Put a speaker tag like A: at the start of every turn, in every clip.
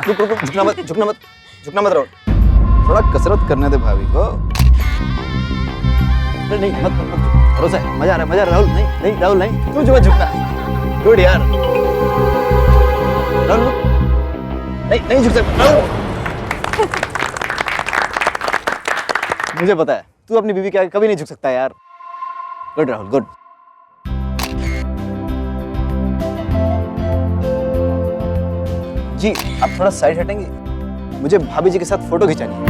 A: रुक रुक रुक, झुकना मत झुकना मत झुकना मत राहुल, थोड़ा कसरत करने दे भाभी को। नहीं नहीं मत मत मत, भरोसा है, मजा आ रहा है राहुल। नहीं नहीं राहुल नहीं, तू जो झुकना। गुड यार राहुल, नहीं नहीं झुक सकता राहुल। मुझे पता है तू अपनी बीवी के आगे कभी नहीं झुक सकता यार। Good Rahul good. जी आप थोड़ा साइड हटेंगे, मुझे भाभी जी के साथ फोटो खिंचानी है।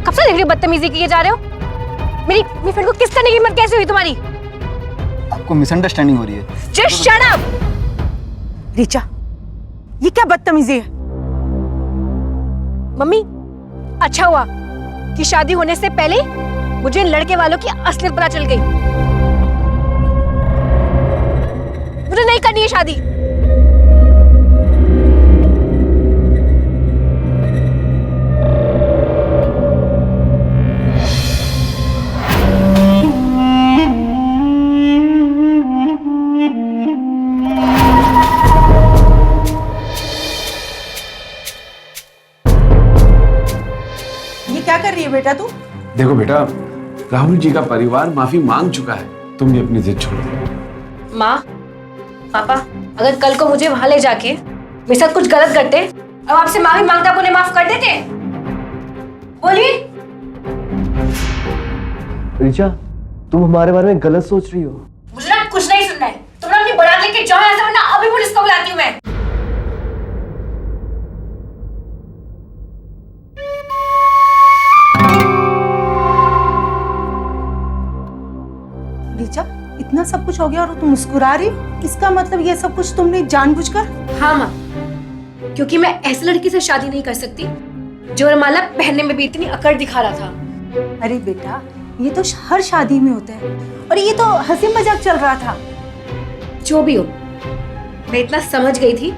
B: कब से देख रही हो बदतमीजी किए जा रहे हो? मेरी फ्रेंड को किस करने की हिम्मत कैसे हुई तुम्हारी?
A: आपको मिसअंडरस्टैंडिंग हो रही है।
B: Just shut up!
C: ऋचा, ये क्या बदतमीजी है?
B: मम्मी, अच्छा हुआ कि शादी होने से पहले मुझे इन लड़के वालों की असलियत पता चल गई। मुझे नहीं करनी है शादी।
C: क्या कर रही है बेटा तू?
D: देखो बेटा, राहुल जी का परिवार माफी मांग चुका है, तुम भी अपनी जिद छोड़ दो।
B: माँ, पापा, अगर कल को मुझे वहां ले जाके मेरे साथ कुछ गलत करते और आपसे माफी मांगता आप उन्हें माफ कर देते? बोलिए।
E: ऋचा, तुम हमारे बारे में गलत सोच रही हो।
B: मुझे ना कुछ नहीं सुनना है। तुम ना अपनी बारात लेके जाओ यहाँ से, वरना अभी पुलिस को बुलाती हूँ मैं।
C: ऋचा, इतना सब कुछ हो गया और तुम मुस्कुरा रही हो? इसका मतलब ये सब कुछ तुमने जानबूझकर?
B: हाँ माँ, क्योंकि मैं ऐसी लड़की से शादी नहीं कर सकती जो वरमाला पहनने में भी इतनी अकड़ दिखा रहा था।
C: अरे बेटा, ये तो हर शादी में होता है और ये तो हंसी मजाक चल रहा था।
B: जो भी हो, मैं इतना समझ गई थी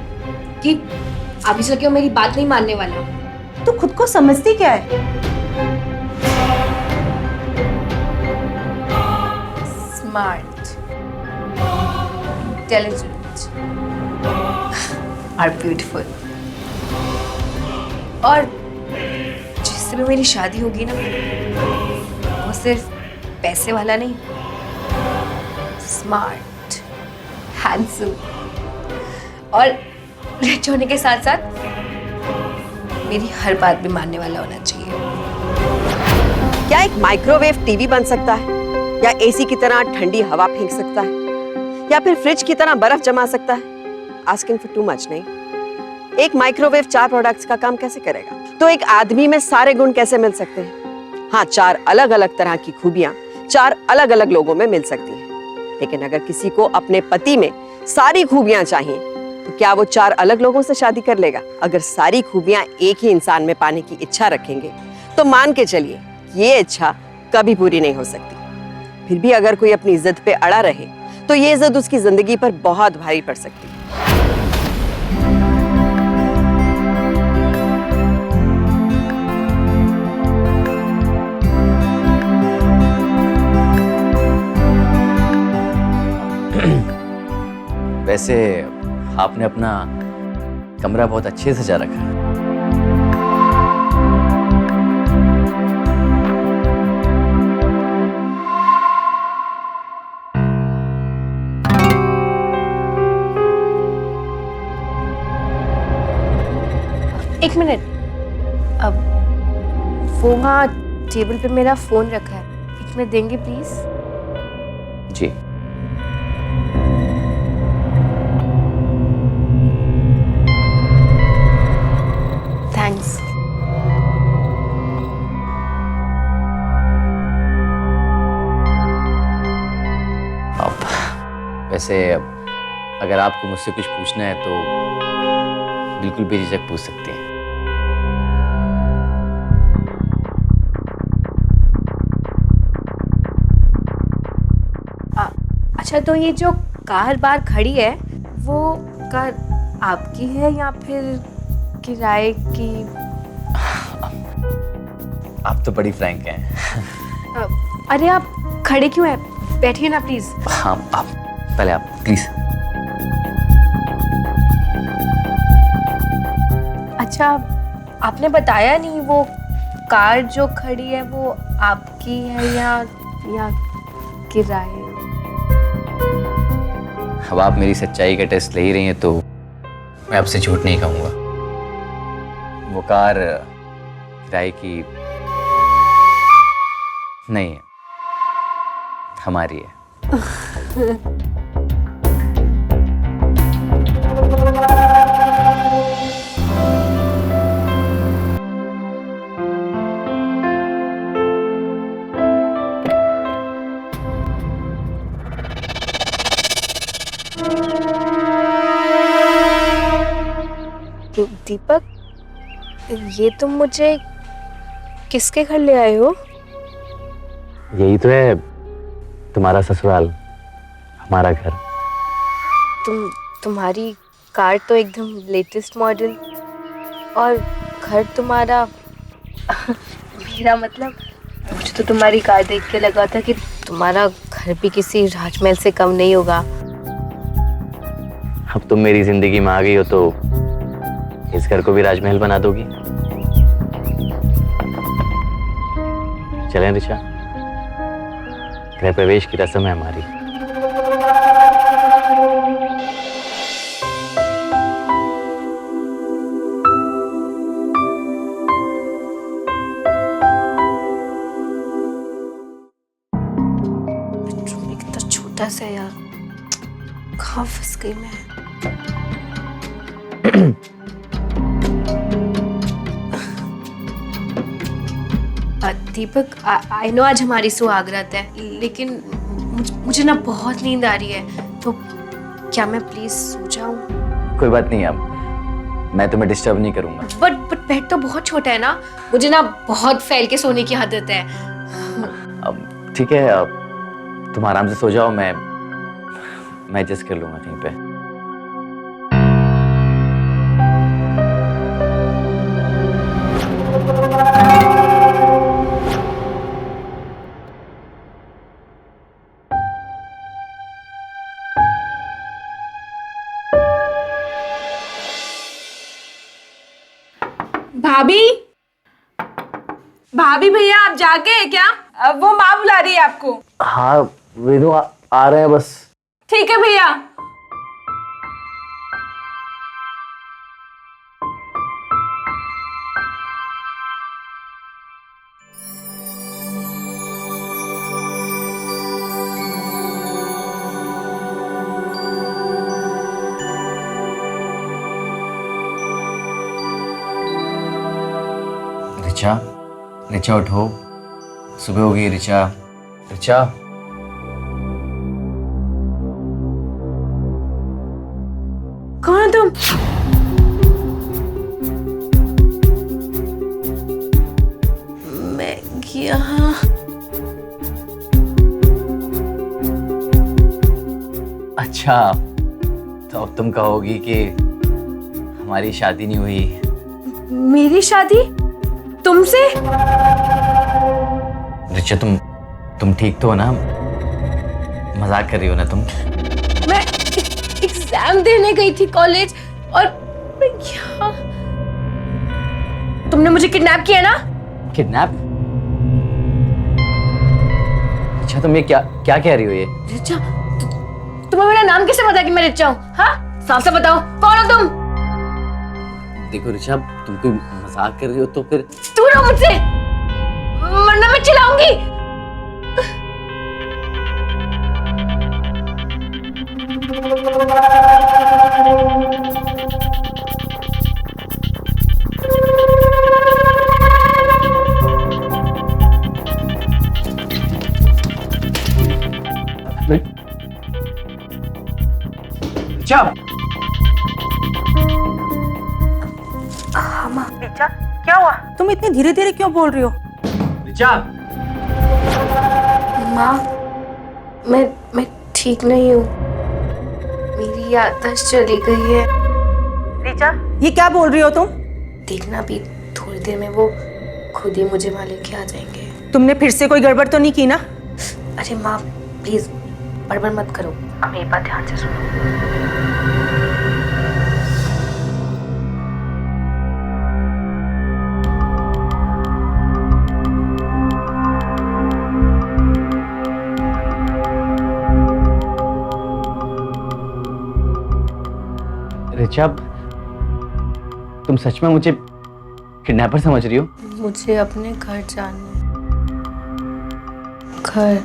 B: कि आगे चल के वो मेरी बात नहीं मानने वाला।
C: तू खुद को समझती क्या है?
B: स्मार्ट, इंटेलिजेंट और ब्यूटीफुल। और जिससे भी मेरी शादी होगी ना, वो सिर्फ पैसे वाला नहीं, स्मार्ट, हैंडसम और रिच होने के साथ साथ मेरी हर बात भी मानने वाला होना चाहिए।
F: क्या एक माइक्रोवेव टीवी बन सकता है, या एसी की तरह ठंडी हवा फेंक सकता है, या फिर फ्रिज की तरह बर्फ जमा सकता है? आस्किंग फॉर टू मच नहीं। एक माइक्रोवेव 4 प्रोडक्ट्स का काम कैसे करेगा? तो एक आदमी में सारे गुण कैसे मिल सकते हैं? हाँ, 4 अलग अलग तरह की खूबियां 4 अलग अलग लोगों में मिल सकती हैं। लेकिन अगर किसी को अपने पति में सारी खूबियां चाहिए, तो क्या वो 4 अलग लोगों से शादी कर लेगा? अगर सारी खूबियां एक ही इंसान में पाने की इच्छा रखेंगे, तो मान के चलिए ये इच्छा कभी पूरी नहीं हो सकती। फिर भी अगर कोई अपनी जिद पे अड़ा रहे, तो ये जिद उसकी जिंदगी पर बहुत भारी पड़ सकती है।
A: वैसे आपने अपना कमरा बहुत अच्छे से सजा रखा है।
B: एक मिनट, अब वो वहाँ टेबल पे मेरा फोन रखा है, एक मिनट देंगे प्लीज?
A: Ji
B: thanks.
A: अब वैसे अगर आपको मुझसे कुछ पूछना है तो बिल्कुल बेझिझक पूछ सकते हैं।
B: अच्छा, तो ये जो कार बाहर खड़ी है, वो कार आपकी है या फिर किराए की?
A: आप तो बड़ी फ्रैंक हैं।
B: अरे आप खड़े क्यों हैं? बैठिए ना प्लीज।
A: हाँ, आप पहले आप प्लीज।
B: अच्छा, आपने बताया नहीं वो कार जो खड़ी है वो आपकी है या किराए?
A: अब आप मेरी सच्चाई का टेस्ट ले ही रही हैं तो मैं आपसे झूठ नहीं कहूँगा। वो कार किराए की नहीं है, हमारी है।
B: दीपक, ये तुम मुझे किसके घर ले आए हो?
E: यही तो है तुम्हारा ससुराल, हमारा घर।
B: तुम्हारी कार तो एकदम लेटेस्ट मॉडल और घर तुम्हारा मेरा मतलब, मुझे तो तुम्हारी कार देख के लगा था कि तुम्हारा घर भी किसी राजमहल से कम नहीं होगा।
E: अब तुम मेरी जिंदगी में आ गई हो तो इस घर को भी राजमहल बना दोगी। चलें ऋचा, गृह प्रवेश की रस्म है हमारी।
B: बेडरूम कितना छोटा सा यार, कहाँ फंस गई मैं। दीपक, आई नो आज हमारी सुहागरात है, लेकिन मुझे ना बहुत नींद आ रही है, तो क्या मैं प्लीज सो जाऊं?
A: कोई बात नहीं, अब मैं तुम्हें डिस्टर्ब नहीं करूंगा।
B: बट बेड तो बहुत छोटा है ना, मुझे ना बहुत फैल के सोने की आदत है।
A: अब ठीक है, अब तुम आराम से सो जाओ, मैं एडजस्ट कर लूंगा कहीं पे।
G: भाभी, भाभी भैया आप जागे हैं क्या? वो माँ बुला रही है आपको।
E: हाँ वेदु, आ रहे हैं बस।
G: ठीक है भैया।
A: रिचा उठो, सुबह हो गई। रिचा
G: कौन हो तुम?
B: मैं यहाँ
A: अच्छा, तो अब तुम कहोगी कि हमारी शादी नहीं हुई।
B: मेरी शादी तुमसे?
A: रिचा, तुम ठीक तो हो ना? मजाक कर रही हो ना तुम?
B: मैं एग्जाम देने गई थी कॉलेज और मैं यहाँ। तुमने मुझे किडनैप किया ना?
A: किडनैप? अच्छा, तुम ये क्या कह रही हो ये?
B: रिचा, तुम्हें मेरा नाम कैसे पता कि मैं रिचा हूँ? हाँ, साफ से बताओ, कौन हो तुम?
A: देखो रिचा, तुम कोई मजाक कर रही हो तो फिर
B: दूर रहो मुझसे, वरना मैं चिल्लाऊंगी।
D: रिचा,
C: रिचा, क्या हुआ? तुम इतनी धीरे धीरे क्यों बोल रही हो?
D: रिचा,
B: माँ, मैं ठीक नहीं हूँ। याददाश्त चली गई है।
C: रीचा, ये क्या बोल रही हो तुम?
B: देखना भी, थोड़ी देर में वो खुद ही मुझे वहाँ लेके आ जाएंगे।
C: तुमने फिर से कोई गड़बड़ तो नहीं की ना?
B: अरे माँ प्लीज बड़बड़ मत करो, अब मेरी बात ध्यान से सुनो।
A: रिचा, तुम सच में मुझे किडनैपर समझ रही हो?
B: मुझे अपने घर जाना है। घर।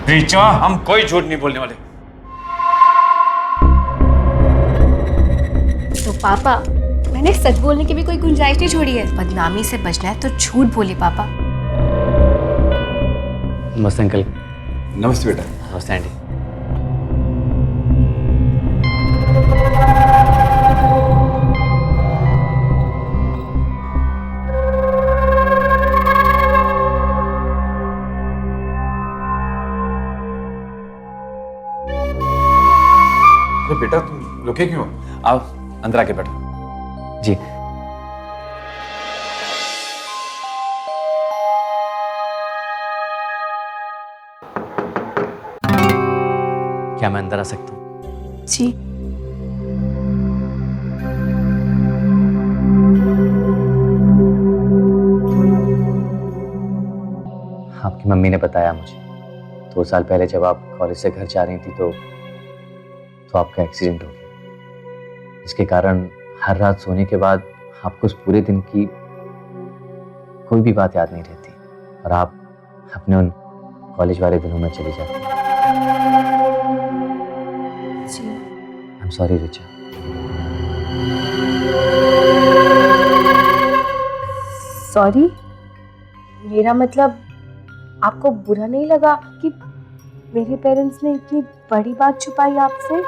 D: रीचा, हम कोई झूठ नहीं बोलने वाले।
B: तो पापा, मैंने सच बोलने की भी कोई गुंजाइश नहीं छोड़ी है। बदनामी से बचना है तो झूठ बोले पापा।
A: नमस्ते अंकल।
D: नमस्ते बेटा।
A: नमस्ते आंटी।
D: अरे बेटा, तुम रुके क्यों? आओ अंदर आके बैठो।
A: जी। क्या मैं अंदर आ सकता हूँ?
B: जी।
A: आपकी मम्मी ने बताया मुझे 2 साल पहले जब आप कॉलेज से घर जा रही थी तो आपका एक्सीडेंट हो गया, जिसके कारण हर रात सोने के बाद आपको उस पूरे दिन की कोई भी बात याद नहीं रहती और आप अपने उन कॉलेज वाले दिनों में चली जाती हैं।
B: जी।
A: I am sorry Richa.
B: Sorry? मेरा मतलब आपको बुरा नहीं लगा कि मेरे पेरेंट्स ने इतनी बड़ी बात छुपाई आपसे?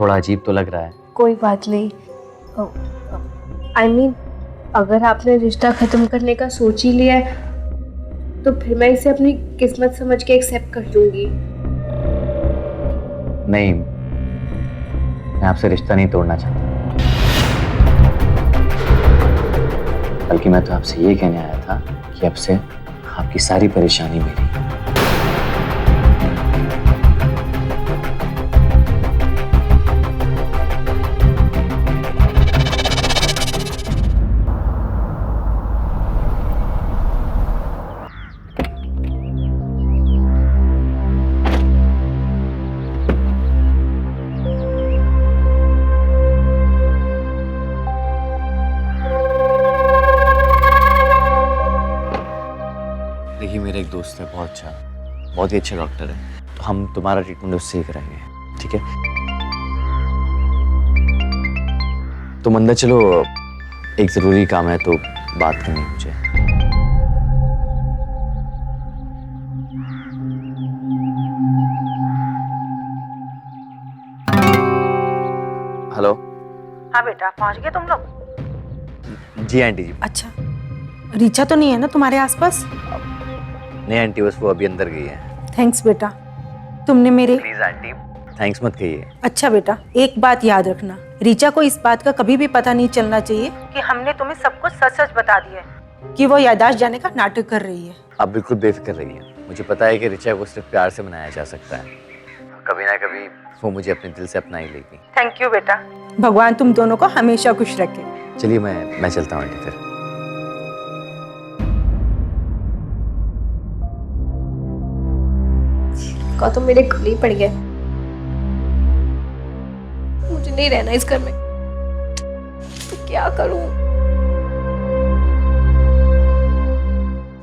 A: थोड़ा अजीब तो लग रहा है।
B: कोई बात नहीं। I mean, अगर आपने रिश्ता खत्म करने का सोच ही लिया है तो फिर मैं इसे अपनी किस्मत समझ के एक्सेप्ट कर लूंगी।
A: नहीं, मैं आपसे रिश्ता नहीं तोड़ना चाहता, बल्कि मैं तो आपसे ये कहने आया था कि अब से आपकी सारी परेशानी मेरी। देखिए, मेरा एक दोस्त है, बहुत ही अच्छा डॉक्टर है, तो हम तुम्हारा ट्रीटमेंट उससे ही कराएंगे, ठीक है? तुम अंदर चलो, एक जरूरी काम है तो बात करनी है मुझे। हेलो।
C: हाँ बेटा, पहुंच गए तुम लोग?
A: जी आंटी जी।
C: अच्छा, रीचा तो नहीं है ना तुम्हारे आसपास?
A: नहीं आंटी, बस वो अभी अंदर गई है।
C: थैंक्स बेटा, तुमने मेरे।
A: प्लीज आंटी, थैंक्स मत कहिए।
C: अच्छा बेटा, एक बात याद रखना, रीचा को इस बात का कभी भी पता नहीं चलना चाहिए कि हमने तुम्हें सब कुछ सच सच बता दिया है कि वो याददाश्त जाने का नाटक कर रही है।
A: आप बिल्कुल बेफिक्र रहिए, मुझे पता है कि रिचा को सिर्फ प्यार से मनाया जा सकता है, कभी ना कभी वो मुझे अपने दिल से अपना ही लेगी।
C: थैंक यू बेटा, भगवान तुम दोनों को हमेशा खुश रखे।
A: चलिए मैं चलता हूँ आंटी फिर।
B: का तो मेरे गले पड़ गया। मुझे नहीं रहना इस घर में, तो क्या करूं?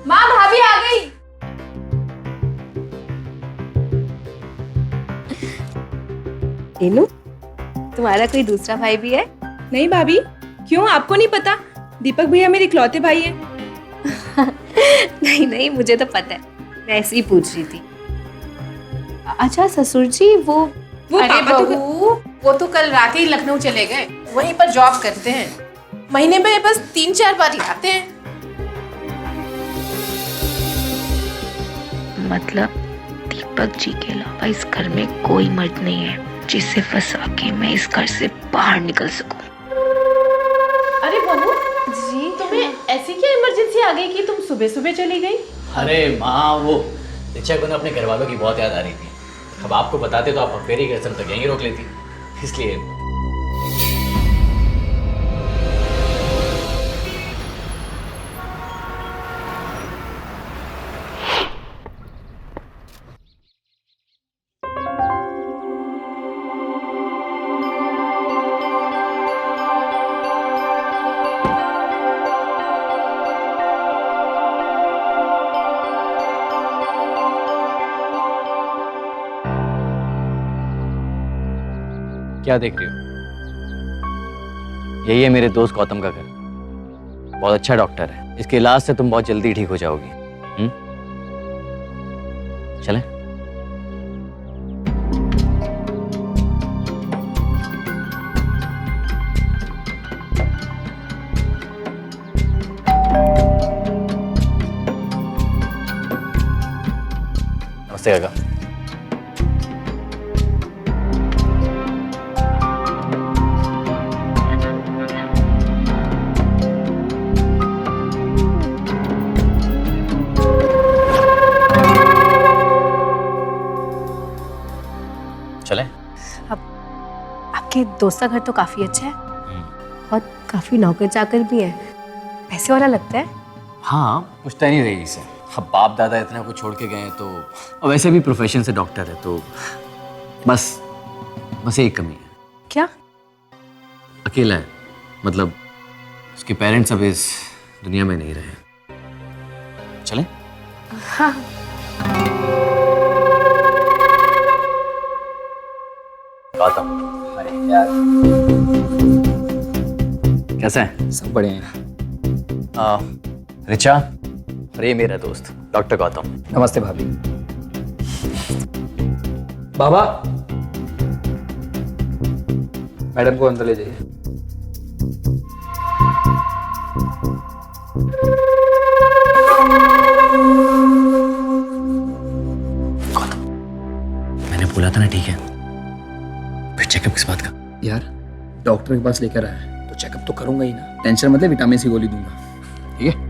G: माँ, भाभी आ गई।
B: इनू, तुम्हारा कोई दूसरा भाई भी है?
G: नहीं भाभी, क्यों, आपको नहीं पता? दीपक भैया मेरे इकलौते भाई है।
B: नहीं नहीं, मुझे तो पता है, मैं ऐसे ही पूछ रही थी। अच्छा ससुर जी, वो
G: अरे बहू, वो तो कल रात ही लखनऊ चले गए, वहीं पर जॉब करते हैं, महीने में बस 3-4 बार ही आते हैं।
B: मतलब दीपक
H: दीपक जी के अलावा इस घर में कोई मर्द नहीं है जिसे फंसा के मैं इस घर से बाहर निकल सकूं।
G: अरे बहू जी, तुम्हें ऐसी क्या इमरजेंसी आ गई कि तुम सुबह सुबह चली गई?
E: अरे माँ, वो ऋचा को ना अपने घर वालों की बहुत याद आ रही थी। अब आपको बताते तो आप फेरी के तक यहीं रोक लेती, इसलिए। क्या देख रही हो? यही है मेरे दोस्त गौतम का घर। बहुत अच्छा डॉक्टर है, इसके इलाज से तुम बहुत जल्दी ठीक हो जाओगी। चलें? नमस्ते काका। चलें?
B: आपके दोस्त का घर तो काफी अच्छा है और काफी नौकर चाकर भी है, पैसे वाला लगता है।
E: हाँ, पूछता नहीं रही इसे। अब बाप दादा इतना कुछ छोड़ के गए हैं तो, और वैसे भी प्रोफेशन से डॉक्टर है तो बस एक कमी है।
B: क्या?
E: अकेला है, मतलब उसके पेरेंट्स अब इस दुनिया में नहीं रहे। चलें?
B: हाँ।
E: गौतम, यार कैसा है?
I: सब बढ़िया है।
E: रिचा, और ये मेरा दोस्त डॉक्टर गौतम।
I: नमस्ते भाभी। बाबा, मैडम को अंदर ले जाइए।
E: मैंने बोला था ना, ठीक है? फिर चेकअप किस बात का?
I: यार, डॉक्टर के पास लेकर आया है तो चेकअप तो करूंगा ही ना। टेंशन मत ले, विटामिन सी गोली दूंगा, ठीक है?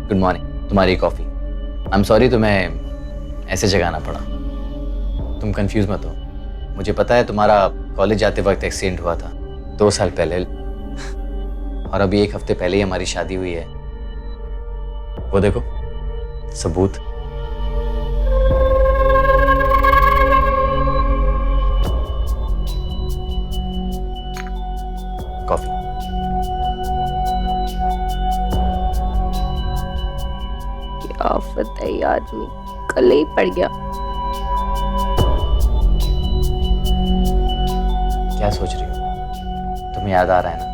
E: Good morning. तुम्हारी कॉफ़ी। आई एम सॉरी तुम्हें ऐसे जगाना पड़ा। तुम कंफ्यूज मत हो, मुझे पता है तुम्हारा कॉलेज जाते वक्त एक्सीडेंट हुआ था 2 साल पहले, और अभी 1 हफ्ते पहले ही हमारी शादी हुई है। वो देखो सबूत। कॉफी।
B: क्या आफत है, ये आदमी कल ही पड़ गया।
E: क्या सोच रही हो? तुम्हें याद आ रहा है ना?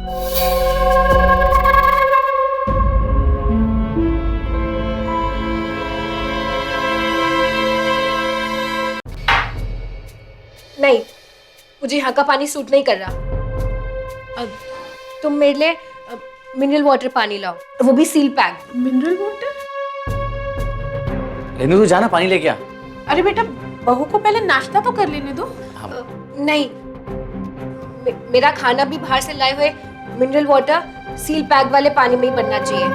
B: नहीं, मुझे यहाँ का पानी सूट नहीं कर रहा। अब तुम मेरे लिए मिनरल वाटर पानी लाओ, वो भी seal pack.
G: Mineral water?
E: Renu तू जाना, पानी लेके आ।
G: अरे बेटा, बहू को पहले नाश्ता तो कर लेने दो।
B: नहीं, मेरा खाना भी बाहर से लाए हुए मिनरल वाटर सील पैक वाले पानी में ही बनना चाहिए।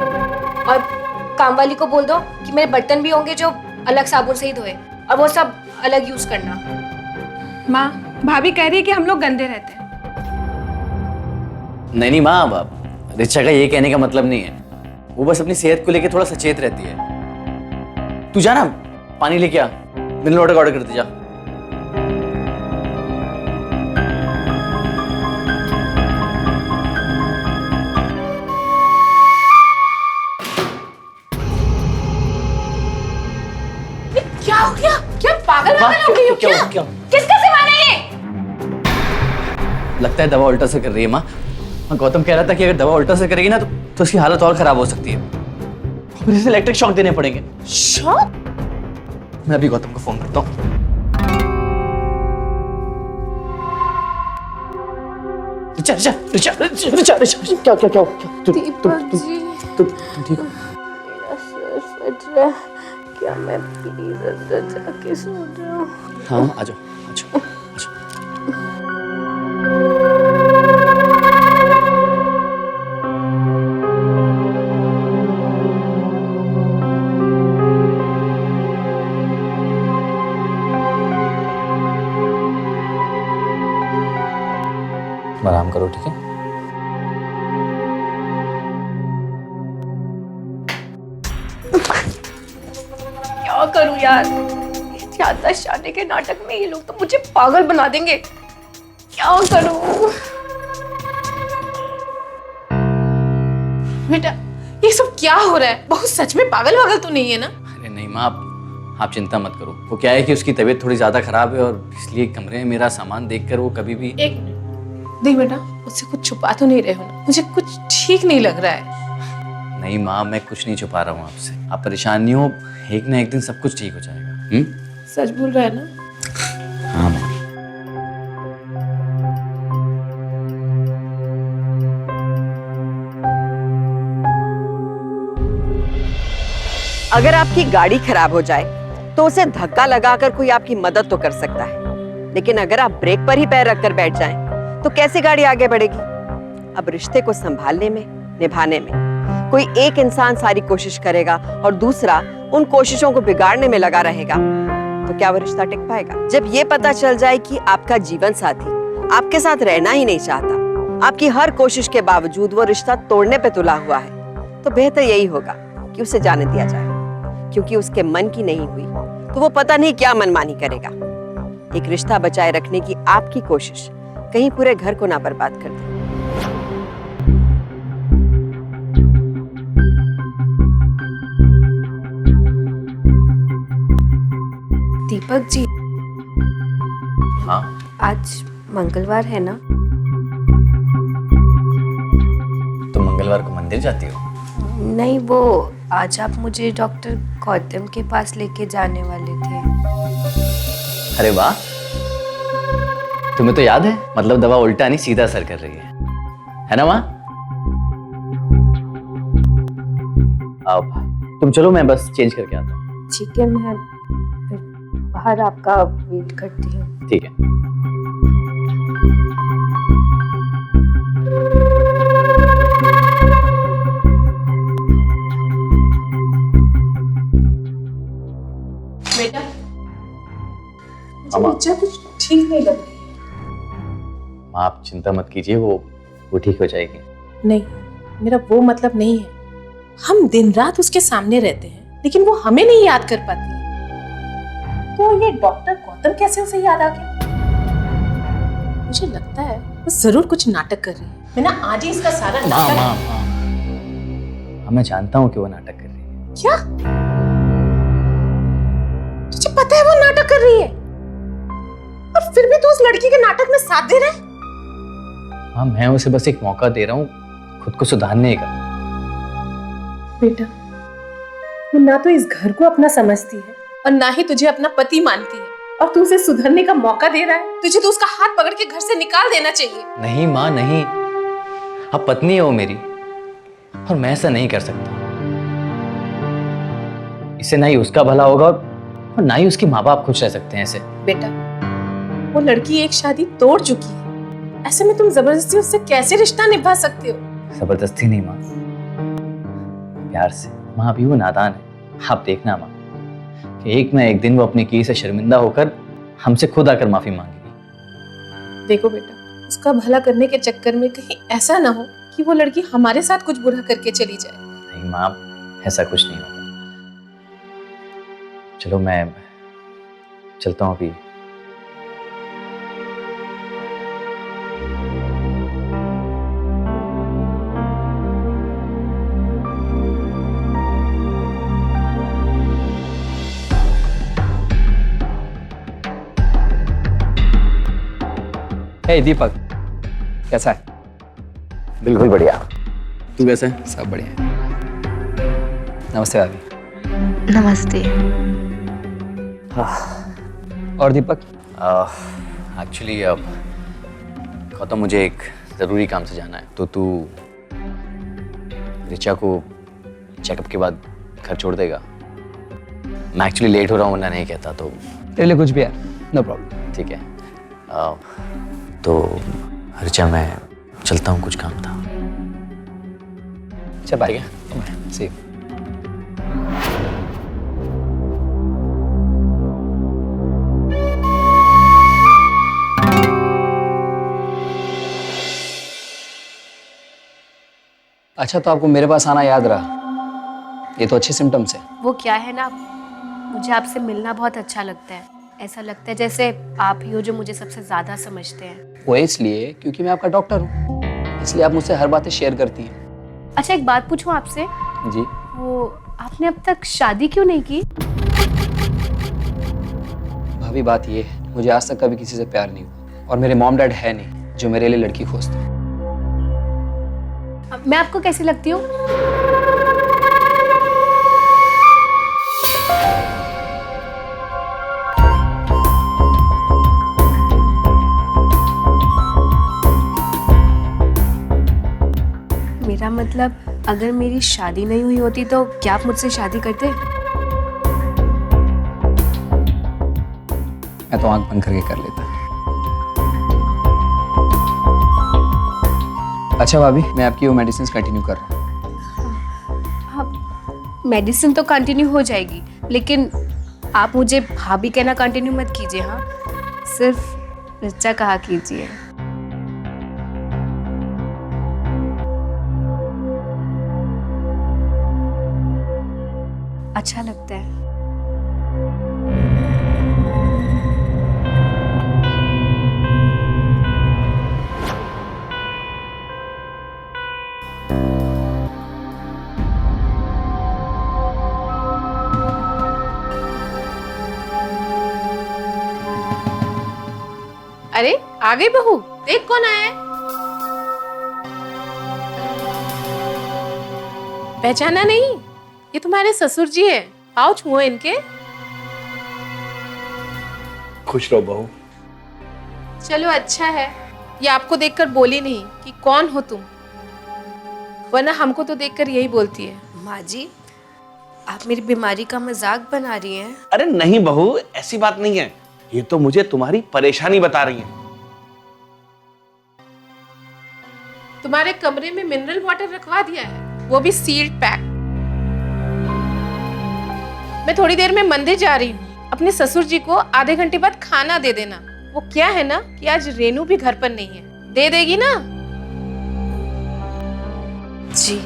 B: और काम वाली को बोल दो कि मेरे बर्तन भी होंगे जो अलग साबुन से ही धोए, और वो सब अलग यूज करना।
G: माँ, भाभी कह रही है कि हम लोग गंदे रहते हैं।
E: नहीं माँ, रिचा का ये कहने का मतलब नहीं है। वो बस अपनी सेहत को लेके थोड़ा सचेत रहती है। तू जा ना, पानी लेके आ, मिनरल वाटर का ऑर्डर करते जा। क्यों?
G: किसका सामान है ये?
E: लगता है दवा उल्टा से कर रही है माँ। गौतम कह रहा था कि अगर दवा उल्टा से करेगी ना तो उसकी हालत और खराब हो सकती है। फिर इसे इलेक्ट्रिक शॉक देने पड़ेंगे।
G: शॉक?
E: मैं अभी गौतम को फोन करता हूँ।
B: दीपक जी,
E: ठीक हो?
B: मेरा सर फट रहा है, क्या मैं प्लीज अंदर जाके सो जाऊं?
E: हाँ आ जाओ आ जाओ आ जाओ। आराम करो, ठीक है?
B: क्या करूं यार, ज्यादा शादी के नाटक में ये लोग तो मुझे पागल बना देंगे। क्या करूं?
G: बेटा ये सब क्या हो रहा है? बहुत सच में पागल वागल तो नहीं है ना?
E: अरे नहीं माँ, आप चिंता मत करो। वो क्या है कि उसकी तबीयत थोड़ी ज्यादा खराब है और इसलिए कमरे में मेरा सामान देखकर वो कभी भी।
G: एक देख बेटा, मुझसे कुछ छुपा तो नहीं रहे हो ना? मुझे कुछ ठीक नहीं लग रहा है।
E: नहीं माँ, मैं कुछ नहीं छुपा रहा हूँ आपसे। आप परेशान नहीं हो, एक ना एक दिन सब कुछ ठीक हो जाएगा।
G: सच बोल रहा है ना?
E: हाँ माँ।
F: अगर आपकी गाड़ी खराब हो जाए तो उसे धक्का लगाकर कोई आपकी मदद तो कर सकता है, लेकिन अगर आप ब्रेक पर ही पैर रखकर बैठ जाएं तो कैसे गाड़ी आगे बढ़ेगी? अब रिश्ते को संभालने में, निभाने में कोई एक इंसान सारी कोशिश करेगा और दूसरा उन कोशिशों को बिगाड़ने में लगा रहेगा, तो क्या वो रिश्ता टिक पाएगा? जब ये पता चल जाए कि आपका जीवन साथी आपके साथ रहना ही नहीं चाहता, आपकी हर कोशिश के बावजूद वो रिश्ता तोड़ने पे तुला हुआ है, तो बेहतर यही होगा कि उसे जाने दिया जाए, क्योंकि उसके मन की नहीं हुई तो वो पता नहीं क्या मनमानी करेगा। एक रिश्ता बचाए रखने की आपकी कोशिश कहीं पूरे घर को ना बर्बाद कर दे।
B: दीपक जी,
E: हाँ
B: आज मंगलवार है ना?
E: तुम मंगलवार को मंदिर जाती हो?
B: नहीं, वो आज आप मुझे डॉक्टर गौतम के पास लेके जाने वाले थे।
E: अरे वाह, तुम्हें तो याद है। मतलब दवा उल्टा नहीं सीधा असर कर रही है ना माँ? अब तुम चलो, मैं बस चेंज करके आता हूँ।
B: ठीक है, मैं फिर बाहर आपका वेट करती हूँ।
E: ठीक है।
G: बेटा मुझे कुछ ठीक नहीं लग रही है।
E: माँ आप चिंता मत कीजिए, वो ठीक हो जाएगी।
G: नहीं, मेरा वो मतलब नहीं है। हम दिन रात उसके सामने रहते हैं लेकिन वो हमें नहीं याद कर पाती है। तो ये डॉक्टर गौतम कैसे उसे याद आ गया? मुझे लगता है वो जरूर कुछ नाटक कर रही है। मैं ना आज ही इसका सारा
E: माँ
G: नाटक।
E: माँ माँ, मैं जानता हूँ कि वो नाटक कर रही है।
G: क्या? तुझे पता है वो नाटक कर रही है और फिर भी तू उस लड़की के नाटक में साथ दे रहा है?
E: हाँ, मैं उसे बस एक मौका दे रहा हूँ खुद को सुधारने का।
G: बेटा, वो ना तो इस घर को अपना समझती है और ना ही तुझे अपना पति मानती है, और तू उसे सुधरने का मौका दे रहा है। तुझे तो उसका हाथ पकड़ के घर से निकाल देना चाहिए।
E: नहीं माँ नहीं, आप पत्नी हो मेरी और मैं ऐसा नहीं कर सकता। इससे ना ही उसका भला होगा और ना ही उसके माँ बाप खुश रह सकते हैं ऐसे।
G: बेटा, वो लड़की एक शादी तोड़ चुकी है, ऐसे में तुम जबरदस्ती उससे कैसे रिश्ता निभा सकते हो?
E: जबरदस्ती नहीं माँ, प्यार से। माँ अभी वो नादान है। आप देखना माँ कि एक ना एक दिन वो अपने की से शर्मिंदा होकर हमसे खुद आकर माफी मांगेगी।
G: देखो बेटा, उसका भला करने के चक्कर में कहीं ऐसा ना हो कि वो लड़की हमारे साथ कुछ बुरा करके चली जाए।
E: नहीं माँ, ऐसा कुछ नहीं होगा। चलो मैं चलता हूँ अभी।
I: हे दीपक, कैसा है?
A: बिल्कुल बढ़िया।
I: तू कैसा है? सब बढ़िया है। नमस्ते भाभी।
H: नमस्ते।
I: और दीपक?
E: एक्चुअली गौतम, मुझे एक ज़रूरी काम से जाना है, तो तू ऋचा को चेकअप के बाद घर छोड़ देगा? मैं एक्चुअली लेट हो रहा हूँ, वरना नहीं कहता। तो
I: तेरे लिए कुछ भी है, नो प्रॉब्लम।
E: ठीक है। तो ऋचा, मैं चलता हूँ, कुछ काम था।
I: अच्छा बाय।
E: ठीक है।
I: सी। अच्छा, तो आपको मेरे पास आना याद रहा, ये तो अच्छे सिम्टम्स है।
B: वो क्या है ना, मुझे आपसे मिलना बहुत अच्छा लगता है। ऐसा लगता है जैसे आप ही हो जो मुझे सबसे ज्यादा समझते हैं।
I: वो इसलिए क्योंकि मैं आपका डॉक्टर हूँ, इसलिए आप मुझसे हर बातें शेयर करती हैं।
B: अच्छा, एक बात पूछूं आपसे?
I: जी।
B: वो आपने अब तक शादी क्यों नहीं की?
I: भाभी, बात ये है, मुझे आज तक कभी किसी से प्यार नहीं हुआ, और मेरे मॉम डैड है नहीं जो मेरे लिए लड़की खोजते।
B: मैं आपको कैसी लगती हूँ? मेरा मतलब, अगर मेरी शादी नहीं हुई होती तो क्या आप मुझसे शादी करते?
I: मैं तो आंख बंद करके कर लेता। अच्छा भाभी, मैं आपकी वो मेडिसिन कंटिन्यू कर रहा हूँ।
B: मेडिसिन तो कंटिन्यू हो जाएगी, लेकिन आप मुझे भाभी कहना कंटिन्यू मत कीजिए। हाँ, सिर्फ ऋचा कहा कीजिए। अच्छा लगता है।
G: अरे आ गई बहू, देख कौन आया है। पहचाना नहीं? ये तुम्हारे ससुर जी है। आओ छुओ इनके।
D: खुश रहो बहू।
G: चलो अच्छा है, ये आपको देखकर बोली नहीं कि कौन हो तुम, वरना हमको तो देखकर यही बोलती है।
B: माँ जी, आप मेरी बीमारी का मजाक बना रही हैं।
J: अरे नहीं बहू, ऐसी बात नहीं है, ये तो मुझे तुम्हारी परेशानी बता रही है।
G: तुम्हारे कमरे में मिनरल वाटर रखवा दिया है, वो भी सील्ड पैक। मैं थोड़ी देर में मंदिर जा रही हूँ, अपने ससुर जी को आधे घंटे बाद खाना दे देना। वो क्या है ना कि आज रेनू भी घर पर नहीं है, दे देगी ना?
B: जी।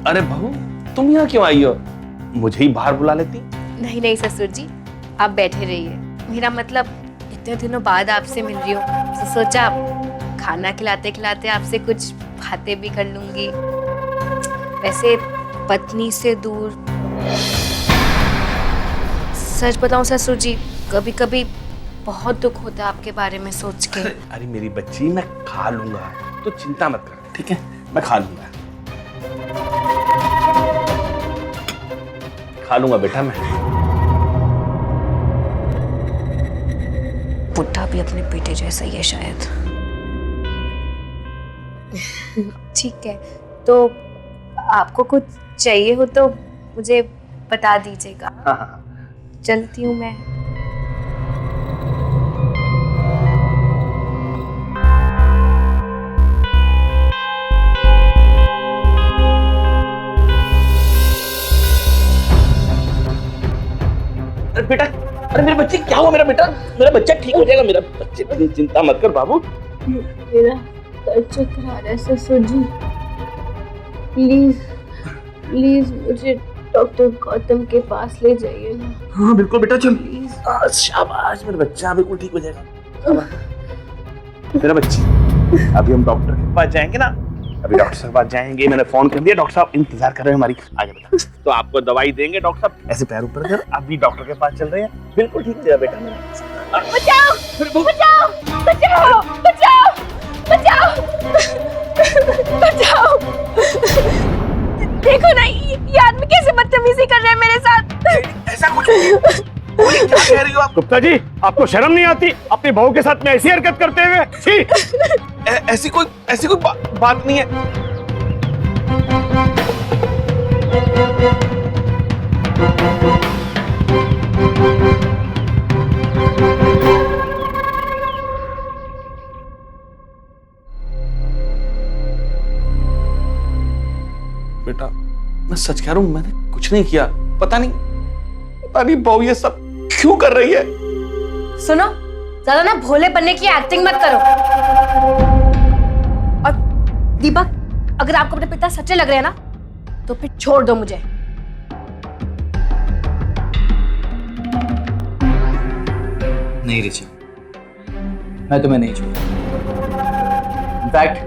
J: अरे बहू, तुम यहाँ क्यों आई हो? मुझे ही बाहर बुला लेती।
B: नहीं नहीं ससुर जी, आप बैठे रहिए। मेरा मतलब, इतने दिनों बाद आपसे मिल रही हूँ, तो सोचा खाना खिलाते खिलाते आपसे कुछ बातें भी कर लूंगी। वैसे पत्नी से दूर, सच बताऊं ससुर जी, कभी कभी बहुत दुख होता है आपके बारे में सोच के।
J: अरे मेरी बच्ची, मैं खा लूंगा, तो चिंता मत कर, ठीक है? मैं खा लूंगा, खा लूंगा बेटा मैं।
B: बुढ़ा भी अपने बेटे जैसा ही है शायद। ठीक है, तो आपको कुछ चाहिए हो तो मुझे बता दीजिएगा।
J: हाँ।
B: चलती हूँ मैं।
J: अरे बेटा, अरे मेरे बच्चे, क्या हुआ? मेरा बेटा, मेरा बच्चा ठीक हो जाएगा। मेरा बच्चे, तुम चिंता मत कर बाबू।
B: मेरा सर चक्कर आ रहा है ससुर जी, प्लीज प्लीज मुझे डॉक्टर गौतम के पास ले जाइए ना।
J: हाँ बिल्कुल बेटा, चल।
B: प्लीज।
J: शाबाश, मेरा बच्चा बिल्कुल ठीक हो जाएगा। मेरा बच्चे, अभी हम डॉक्टर के पास जाएंगे ना, अभी डॉक्टर साहब पास जाएंगे, मैंने फोन कर दिया, डॉक्टर साहब इंतजार कर रहे हैं हमारी। आगे बेटा, तो आपको दवाई देंगे डॉक्टर साहब, ऐसे पैर ऊपर कर, अभी डॉक्टर के पास चल रहे हैं, बिल्कुल ठीक हो जाएगा बेटा मेरा।
B: बचाओ बचाओ बचाओ बचाओ बचाओ बचाओ। देखो ना ये आदमी कैसे बदतमीजी कर रहे हैं मेरे साथ।
J: ऐसा कुछ नहीं, क्या कह रही हो आप?
K: गुप्ता जी, आपको शर्म नहीं आती अपनी बहू के साथ में ऐसी हरकत करते हुए? छी!
J: ऐसी कोई बात नहीं है। बेटा मैं सच कह रहा हूं, मैंने कुछ नहीं किया। पता नहीं बहू ये सब क्यों कर रही है।
B: सुनो, ज्यादा ना भोले बनने की एक्टिंग मत करो। और दीपक, अगर आपको अपने पिता सच्चे लग रहे हैं ना, तो फिर छोड़ दो मुझे।
E: नहीं ऋचा, मैं तुम्हें नहीं छोड़ूंगा। इनफैक्ट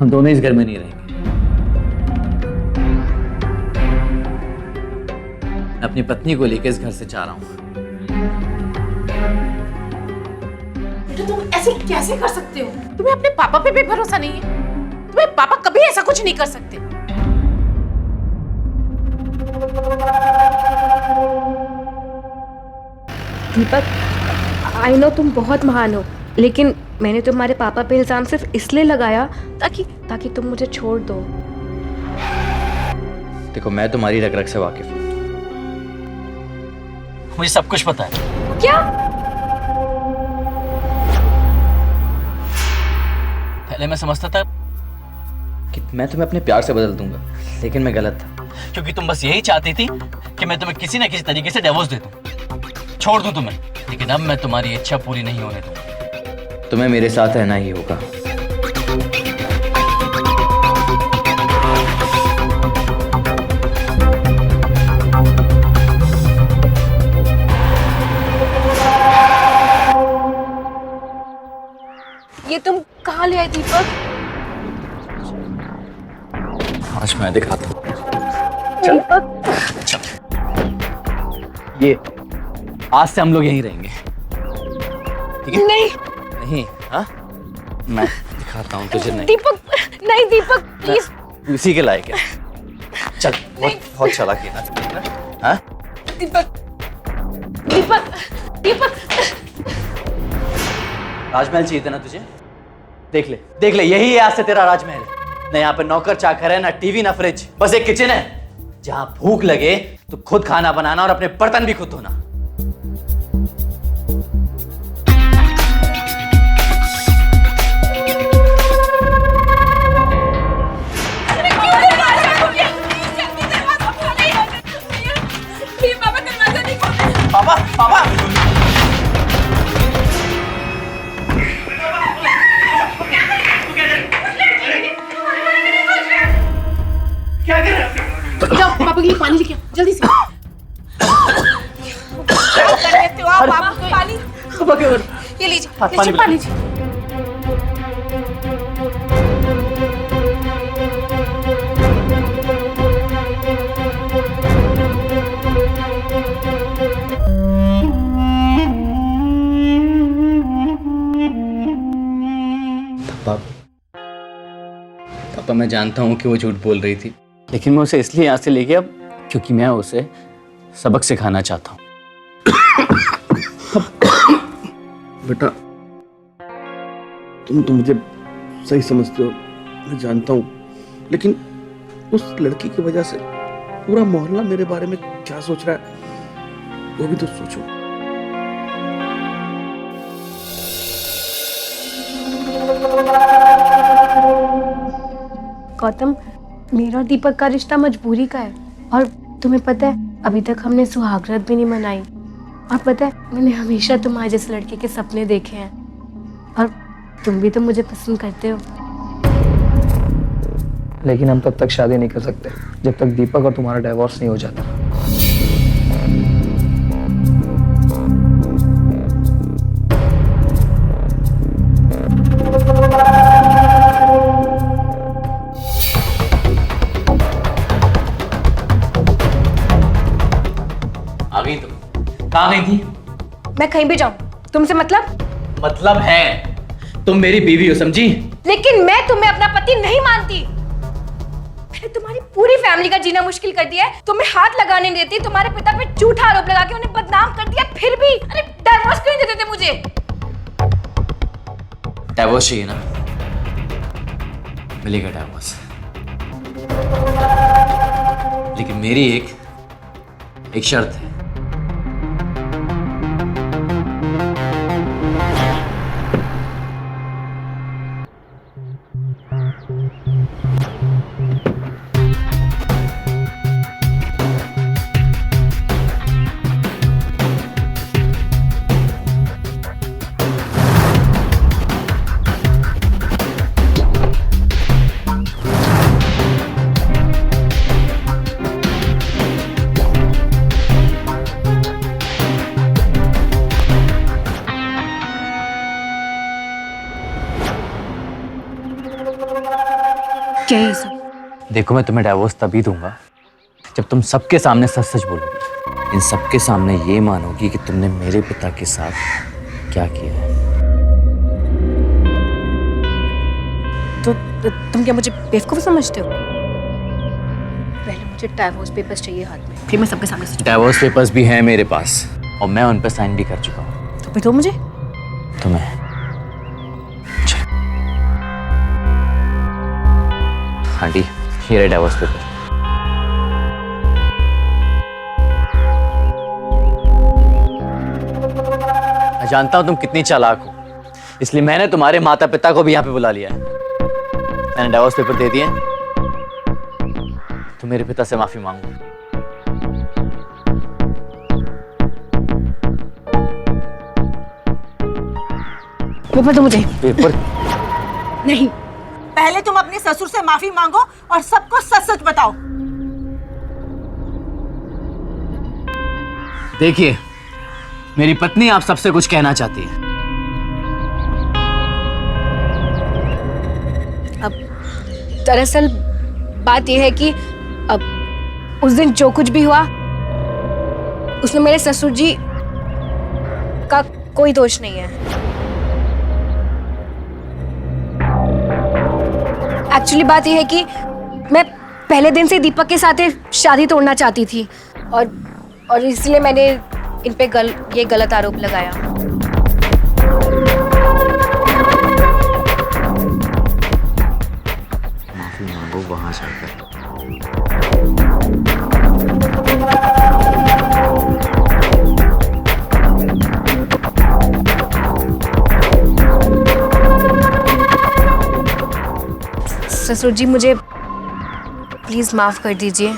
E: हम दोनों इस घर में नहीं रहेंगे। मैं अपनी पत्नी को लेकर इस घर से जा रहा हूं।
G: बेटा तुम ऐसे कैसे कर सकते हो? तुम्हें अपने पापा पे भी भरोसा नहीं है? तुम्हें पापा कभी ऐसा कुछ नहीं कर सकते।
B: दीपक, आई नो तुम बहुत महान हो, लेकिन मैंने तुम्हारे पापा पे इल्जाम सिर्फ इसलिए लगाया ताकि तुम मुझे छोड़ दो।
E: देखो, मैं तुम्हारी रग रग से वाकिफ हूं, मुझे सब कुछ पता है।
B: क्या?
E: पहले मैं समझता था कि मैं तुम्हें अपने प्यार से बदल दूंगा, लेकिन मैं गलत था, क्योंकि तुम बस यही चाहती थी कि मैं तुम्हें किसी न किसी तरीके से डिवोर्स दे दूं, छोड़ दूं तुम्हें। लेकिन अब मैं तुम्हारी इच्छा पूरी नहीं होने दूंगा, तुम्हें मेरे साथ रहना ही होगा।
B: ये तुम कहाँ ले आए दीपक?
E: आज मैं दिखाता हूँ।
B: दीपक,
E: ये आज से हम लोग यहीं रहेंगे, ठीक है?
B: नहीं
E: नहीं, हाँ? मैं दिखाता हूँ तुझे। नहीं
B: दीपक, नहीं दीपक प्लीज।
E: तू इसी के लायक है। चल, बहुत चालाकी है ना, हाँ?
B: दीपक दीपक दीपक।
E: राजमहल चाहिए था ना तुझे? देख ले, यही है आज से तेरा राजमहल। न यहाँ पे नौकर चाकर है, ना टीवी, ना फ्रिज, बस एक किचन है जहां भूख लगे तो खुद खाना बनाना और अपने बर्तन भी खुद धोना। पापा, पापा,
G: जाओ पापा के लिए पानी लेके आओ, जल्दी से। पानी, ये लीजिए पानी लीजिए।
E: पापा, मैं जानता हूँ कि वो झूठ बोल रही थी, लेकिन मैं उसे इसलिए यहाँ से ले गया क्योंकि मैं उसे सबक सिखाना चाहता हूँ।
J: बेटा, तुम तो मुझे सही समझते हो, मैं जानता हूँ, लेकिन उस लड़की की वजह से पूरा मोहल्ला मेरे बारे में क्या सोच रहा है, वो भी तो सोचो।
B: गौतम, मेरा और दीपक का रिश्ता मजबूरी का है, और तुम्हें पता है अभी तक हमने सुहागरात भी नहीं मनाई। और पता है, मैंने हमेशा तुम्हारे जैसे लड़के के सपने देखे हैं, और तुम भी तो मुझे पसंद करते हो।
I: लेकिन हम तब तक शादी नहीं कर सकते जब तक दीपक और तुम्हारा डिवोर्स नहीं हो जाता।
E: कहाँ गई थी?
B: मैं कहीं भी जाऊं तुमसे
E: मतलब है तुम मेरी बीवी हो, समझी?
B: लेकिन मैं तुम्हें अपना पति नहीं मानती। मैंने तुम्हारी पूरी फैमिली का जीना मुश्किल कर दिया है, तुम्हें हाथ लगाने नहीं देती, तुम्हारे पिता पे झूठा आरोप लगा के उन्हें बदनाम कर दिया, फिर भी अरे डिवोर्स क्यों नहीं देते थे मुझे?
E: डिवोर्स चाहिए ना, मिलेगा डिवोर्स, लेकिन मेरी एक शर्त है।
B: क्या है ये सब?
E: देखो, मैं तुम्हें डिवोर्स तभी दूंगा जब तुम सबके सामने सच सच बोलोगी, इन सबके सामने ये मानोगी कि तुमने मेरे पिता के साथ क्या किया है।
B: तो तुम क्या मुझे बेवकूफ समझते हो? पहले मुझे डिवोर्स पेपर्स चाहिए हाथ में, फिर मैं सबके सामने सच।
E: डिवोर्स पेपर्स भी हैं मेरे पास और मैं उन पर साइन भी कर चुका हूँ।
B: तो फिर दो मुझे।
E: तुम्हें आंटी, ये रहे डिवोर्स पेपर। मैं जानता हूं तुम कितनी चालाक हो, इसलिए मैंने तुम्हारे माता पिता को भी यहाँ पे बुला लिया है। मैंने डिवोर्स पेपर दे दिए, तुम मेरे पिता से माफी मांगो।
B: पेपर दो मुझे।
E: पेपर
C: नहीं, पहले तुम अपने ससुर से माफी मांगो और सबको सच सच बताओ।
E: देखिए, मेरी पत्नी आप सबसे कुछ कहना चाहती है।
B: अब दरअसल बात यह है कि अब उस दिन जो कुछ भी हुआ उसमें मेरे ससुर जी का कोई दोष नहीं है। एक्चुअली बात यह है कि मैं पहले दिन से दीपक के साथ शादी तोड़ना चाहती थी और इसलिए मैंने इन पे ये गलत आरोप लगाया।
E: माफी मांगो वहां जाकर।
B: ससुर जी, मुझे प्लीज माफ कर दीजिए,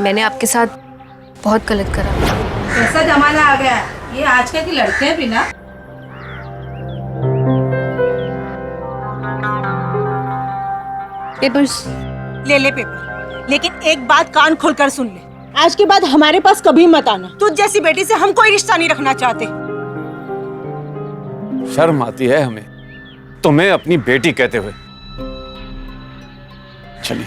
B: मैंने आपके साथ बहुत गलत करा।
C: कैसा जमाना आ गया है, ये आजकल की लड़कियां भी ना।
B: पेपर्स
C: ले पेपर, लेकिन एक बात कान खोलकर सुन ले, आज के बाद हमारे पास कभी मत आना। तुझ जैसी बेटी से हम कोई रिश्ता नहीं रखना चाहते।
D: शर्म आती है हमें तुम्हें अपनी बेटी कहते हुए। चलिए।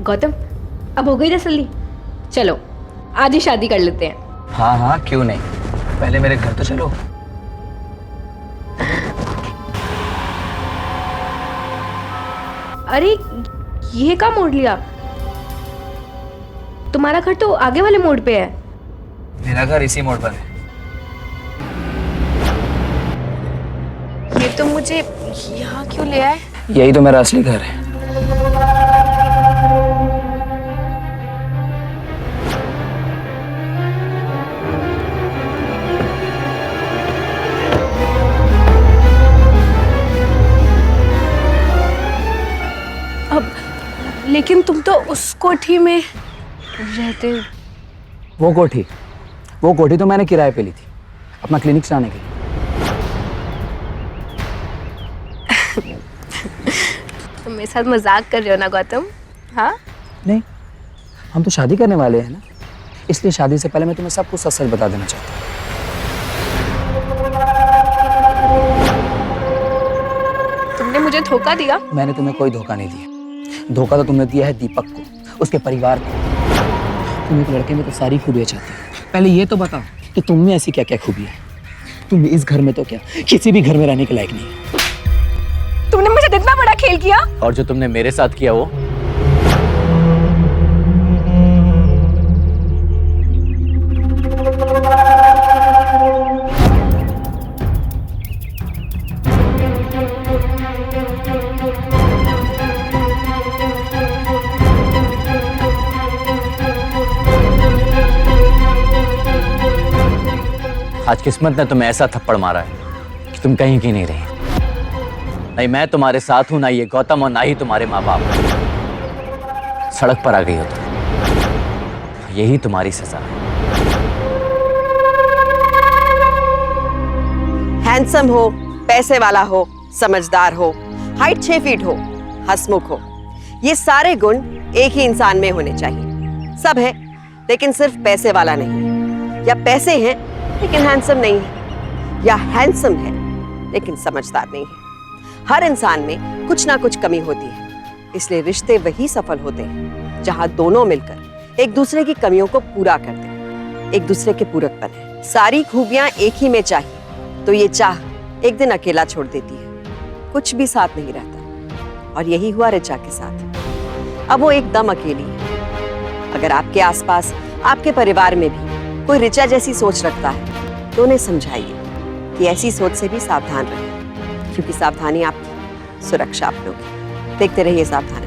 B: गौतम, अब हो गई तसल्ली, चलो आज ही शादी कर लेते हैं।
I: हाँ हाँ, क्यों नहीं, पहले मेरे घर तो चलो।
B: अरे ये क्या मोड़ लिया? तुम्हारा घर तो आगे वाले मोड़ पे है।
I: मेरा घर इसी मोड़ पर है।
B: ये तो मुझे यहाँ क्यों ले आए?
I: यही तो मेरा असली घर है।
B: अब लेकिन तुम तो उस कोठी में रहते।
I: वो कोठी तो मैंने किराए पे ली थी अपना क्लिनिक चलाने के लिए।
B: तुम मेरे साथ मजाक कर रहे हो ना गौतम? हाँ
I: नहीं, हम तो शादी करने वाले हैं ना, इसलिए शादी से पहले मैं तुम्हें सब कुछ सच सच बता देना चाहता हूँ।
B: तुमने मुझे धोखा दिया?
I: मैंने तुम्हें कोई धोखा नहीं दिया। धोखा तो तुमने दिया है दीपक को, उसके परिवार को। तुम एक लड़के में तो सारी खूबियाँ चाहती हो। पहले ये तो बताओ कि तुम में ऐसी क्या क्या खूबी है। तुम इस घर में तो क्या किसी भी घर में रहने के लायक नहीं है।
B: तुमने मुझे इतना बड़ा खेल किया।
E: और जो तुमने मेरे साथ किया वो? आज किस्मत ने तुम्हें ऐसा थप्पड़ मारा है कि तुम कहीं की नहीं रही। नहीं मैं तुम्हारे साथ हूं, ना ये गौतम और ना ही तुम्हारे माँ बाप। सड़क पर आ गई हो तुम, यही तुम्हारी सजा है।
F: हैंडसम हो, पैसे वाला हो, समझदार हो, हाइट 6 फीट हो, हंसमुख हो, ये सारे गुण एक ही इंसान में होने चाहिए। सब है लेकिन सिर्फ पैसे वाला नहीं, या पैसे हैं लेकिन हैंडसम नहीं है, या हैंडसम है लेकिन समझदार नहीं है। हर इंसान में कुछ ना कुछ कमी होती है, इसलिए रिश्ते वही सफल होते हैं जहां दोनों मिलकर एक दूसरे की कमियों को पूरा करते हैं, एक दूसरे के पूरक बने। सारी खूबियां एक ही में चाहिए तो ये चाह एक दिन अकेला छोड़ देती है, कुछ भी साथ नहीं रहता। और यही हुआ ऋचा के साथ। अब वो एकदम अकेली है। अगर आपके आसपास, आपके परिवार में भी कोई ऋचा जैसी सोच रखता है तो उन्हें समझाइए कि ऐसी सोच से भी सावधान रहें, क्योंकि सावधानी आपकी, सुरक्षा आप लोग। देखते रहिए सावधान।